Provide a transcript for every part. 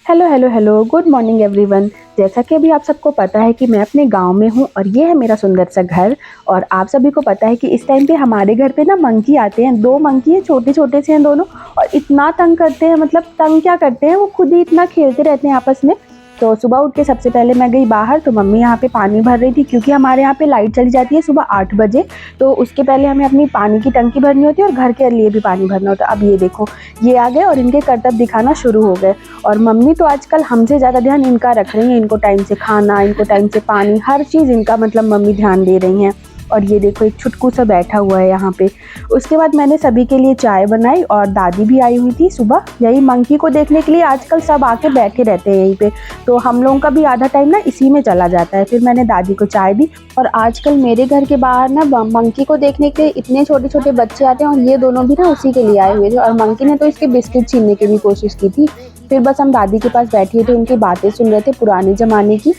Hello hello hello, good morning everyone. जैसा कि अभी आप सबको पता है कि मैं अपने गांव में हूं और ये है मेरा सुंदर सा घर। और आप सभी को पता है कि इस टाइम पे हमारे घर पे ना मंकी आते हैं। दो मंकी हैं, छोटे छोटे से हैं दोनों, और इतना तंग करते हैं। मतलब तंग क्या करते हैं, वो खुद ही इतना खेलते रहते हैं आपस में। तो सुबह उठ के सबसे पहले मैं गई बाहर, तो मम्मी यहाँ पे पानी भर रही थी, क्योंकि हमारे यहाँ पे लाइट चली जाती है सुबह 8 बजे। तो उसके पहले हमें अपनी पानी की टंकी भरनी होती है और घर के लिए भी पानी भरना होता है। अब ये देखो, ये आ गए और इनके करतब दिखाना शुरू हो गए। और मम्मी तो आजकल हमसे ज़्यादा ध्यान इनका रख रही हैं। इनको टाइम से खाना, इनको टाइम से पानी, हर चीज़ इनका मतलब मम्मी ध्यान दे रही हैं। और ये देखो, एक छुटकू सा बैठा हुआ है यहाँ पे। उसके बाद मैंने सभी के लिए चाय बनाई और दादी भी आई हुई थी सुबह, यही मंकी को देखने के लिए। आजकल सब आके बैठे रहते हैं यहीं पे, तो हम लोगों का भी आधा टाइम ना इसी में चला जाता है। फिर मैंने दादी को चाय दी। और आजकल मेरे घर के बाहर ना मंकी को देखने के लिए इतने छोटे छोटे बच्चे आते हैं, और ये दोनों भी ना उसी के लिए आए हुए थे। और मंकी ने तो इसके बिस्किट छीनने की भी कोशिश की थी। फिर बस हम दादी के पास बैठे थे, उनकी बातें सुन रहे थे पुराने ज़माने की।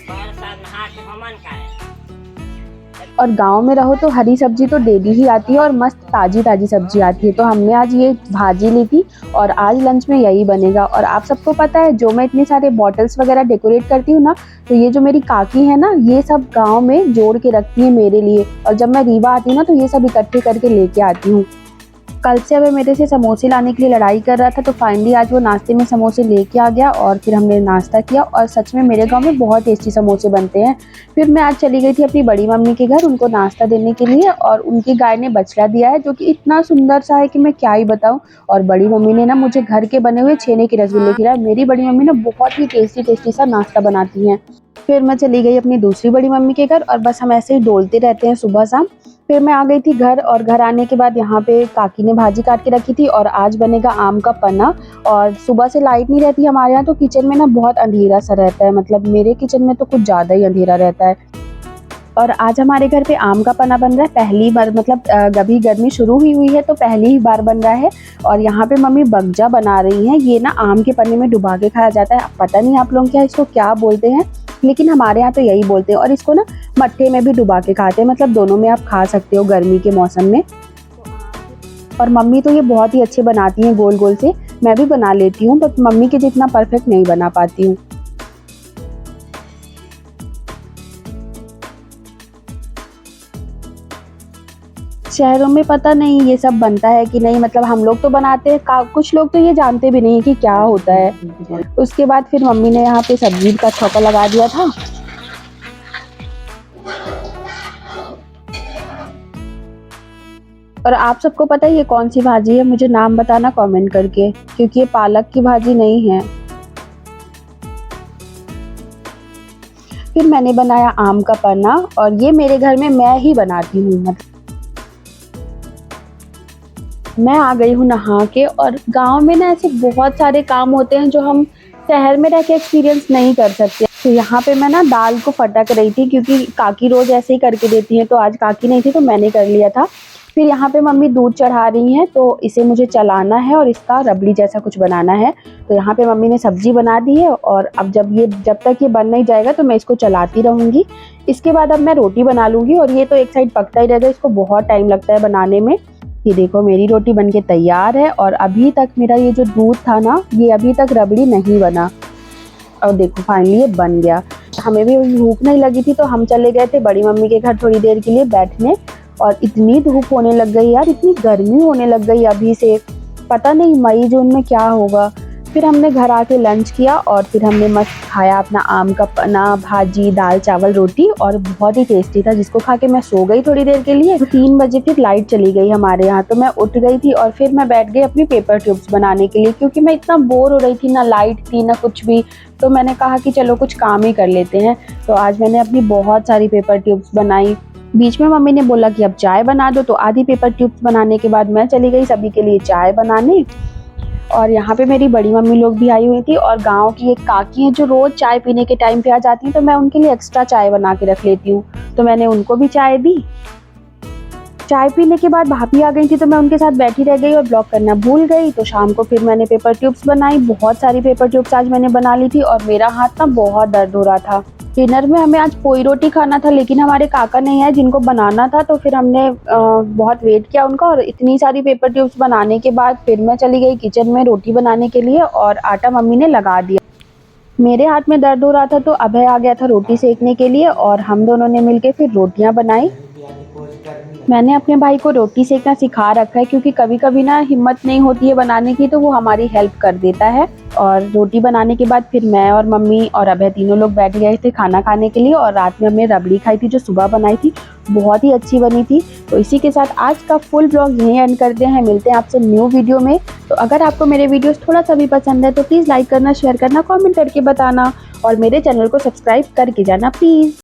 और गांव में रहो तो हरी सब्जी तो डेली ही आती है और मस्त ताज़ी ताज़ी सब्जी आती है। तो हमने आज ये भाजी ली थी और आज लंच में यही बनेगा। और आप सबको पता है, जो मैं इतने सारे बॉटल्स वगैरह डेकोरेट करती हूँ ना, तो ये जो मेरी काकी है ना, ये सब गांव में जोड़ के रखती है मेरे लिए। और जब मैं रीवा आती हूँ ना, तो ये सब इकट्ठे करके लेके आती हूँ। कल से अब मेरे से समोसे लाने के लिए लड़ाई कर रहा था, तो फाइनली आज वो नाश्ते में समोसे लेके आ गया और फिर हमने नाश्ता किया। और सच में मेरे गांव में बहुत टेस्टी समोसे बनते हैं। फिर मैं आज चली गई थी अपनी बड़ी मम्मी के घर उनको नाश्ता देने के लिए, और उनकी गाय ने बछड़ा दिया है, जो कि इतना सुंदर सा है कि मैं क्या ही बताऊँ। और बड़ी मम्मी ने ना मुझे घर के बने हुए छेने के रसगुल्ले खिलाए। मेरी बड़ी मम्मी ना बहुत ही टेस्टी टेस्टी सा नाश्ता बनाती हैं। फिर मैं चली गई अपनी दूसरी बड़ी मम्मी के घर, और बस हम ऐसे ही डोलते रहते हैं सुबह शाम। फिर मैं आ गई थी घर, और घर आने के बाद यहाँ पे काकी ने भाजी काट के रखी थी, और आज बनेगा आम का पन्ना। और सुबह से लाइट नहीं रहती हमारे यहाँ, तो किचन में ना बहुत अंधेरा सा रहता है। मतलब मेरे किचन में तो कुछ ज़्यादा ही अंधेरा रहता है। और आज हमारे घर पे आम का पन्ना बन रहा है पहली बार। मतलब अभी गर्मी शुरू हुई है तो पहली ही बार बन रहा है। और यहाँ पे मम्मी बगजा बना रही हैं। ये ना आम के पन्ने में डुबा के खाया जाता है। पता नहीं आप लोग क्या इसको क्या बोलते हैं, लेकिन हमारे यहाँ तो यही बोलते हैं। और इसको ना मट्ठे में भी डुबा के खाते हैं। मतलब दोनों में आप खा सकते हो गर्मी के मौसम में। और मम्मी तो ये बहुत ही अच्छे बनाती हैं गोल गोल से। मैं भी बना लेती हूँ, बट मम्मी के जितना परफेक्ट नहीं बना पाती हूँ। शहरों में पता नहीं ये सब बनता है कि नहीं। मतलब हम लोग तो बनाते हैं, कुछ लोग तो ये जानते भी नहीं कि क्या होता है। उसके बाद फिर मम्मी ने यहाँ पे सब्जी का छौंका लगा दिया था। और आप सबको पता है ये कौन सी भाजी है? मुझे नाम बताना कमेंट करके, क्योंकि ये पालक की भाजी नहीं है। फिर मैंने बनाया आम का पन्ना, और ये मेरे घर में मैं ही बनाती हूँ। मतलब मैं आ गई हूँ नहा के। और गांव में ना ऐसे बहुत सारे काम होते हैं जो हम शहर में रह के एक्सपीरियंस नहीं कर सकते। तो यहाँ पे मैं ना दाल को फटक रही थी, क्योंकि काकी रोज ऐसे ही करके देती हैं, तो आज काकी नहीं थी तो मैंने कर लिया था। फिर यहाँ पे मम्मी दूध चढ़ा रही हैं, तो इसे मुझे चलाना है और इसका रबड़ी जैसा कुछ बनाना है। तो यहाँ पे मम्मी ने सब्जी बना दी है, और अब जब तक ये बन नहीं जाएगा तो मैं इसको चलाती रहूँगी। इसके बाद अब मैं रोटी बना लूँगी। और ये तो एक साइड पकता ही रहेगा, इसको बहुत टाइम लगता है बनाने में। ये देखो, मेरी रोटी बनके तैयार है। और अभी तक मेरा ये जो दूध था ना, ये अभी तक रबड़ी नहीं बना। और देखो फाइनली ये बन गया। हमें भी भूख नहीं लगी थी, तो हम चले गए थे बड़ी मम्मी के घर थोड़ी देर के लिए बैठने। और इतनी धूप होने लग गई यार, इतनी गर्मी होने लग गई अभी से। पता नहीं मई जून में क्या होगा। फिर हमने घर आके लंच किया, और फिर हमने मस्त खाया अपना आम का पन्ना, भाजी, दाल चावल रोटी, और बहुत ही टेस्टी था, जिसको खा के मैं सो गई थोड़ी देर के लिए। 3 बजे फिर लाइट चली गई हमारे यहाँ, तो मैं उठ गई थी और फिर मैं बैठ गई अपनी पेपर ट्यूब्स बनाने के लिए, क्योंकि मैं इतना बोर हो रही थी, ना लाइट थी ना कुछ भी। तो मैंने कहा कि चलो कुछ काम ही कर लेते हैं। तो आज मैंने अपनी बहुत सारी पेपर ट्यूब्स बनाई। बीच में मम्मी ने बोला कि अब चाय बना दो, तो आधी पेपर ट्यूब्स बनाने के बाद मैं चली गई सभी के लिए चाय बनाने। और यहाँ पे मेरी बड़ी मम्मी लोग भी आई हुई थी, और गांव की एक काकी है जो रोज चाय पीने के टाइम पे आ जाती है, तो मैं उनके लिए एक्स्ट्रा चाय बना के रख लेती हूँ। तो मैंने उनको भी चाय दी। चाय पीने के बाद भाभी आ गई थी, तो मैं उनके साथ बैठी रह गई और ब्लॉग करना भूल गई। तो शाम को फिर मैंने पेपर ट्यूब्स बनाई, बहुत सारी पेपर ट्यूब्स आज मैंने बना ली थी, और मेरा हाथ ना बहुत दर्द हो रहा था। डिनर में हमें आज पोई रोटी खाना था, लेकिन हमारे काका नहीं आए जिनको बनाना था। तो फिर हमने बहुत वेट किया उनका, और इतनी सारी पेपर ट्यूब्स बनाने के बाद फिर मैं चली गई किचन में रोटी बनाने के लिए, और आटा मम्मी ने लगा दिया। मेरे हाथ में दर्द हो रहा था तो अभय आ गया था रोटी सेकने के लिए और हम दोनों ने मिलके फिर रोटियां बनाई। मैंने अपने भाई को रोटी सेकना सिखा रखा है क्योंकि कभी-कभी ना हिम्मत नहीं होती है बनाने की, तो वो हमारी हेल्प कर देता है। और रोटी बनाने के बाद फिर मैं और मम्मी और अभय तीनों लोग बैठ गए थे खाना खाने के लिए और रात में हमने रबड़ी खाई थी जो सुबह बनाई थी, बहुत ही अच्छी बनी थी। तो इसी के साथ आज का फुल ब्लॉग यहीं एंड करते हैं, मिलते हैं आपसे न्यू वीडियो में। तो अगर आपको मेरे वीडियोस थोड़ा-सा भी पसंद है तो प्लीज़ लाइक करना, शेयर करना, कमेंट करके बताना और मेरे चैनल को सब्सक्राइब करके जाना प्लीज़।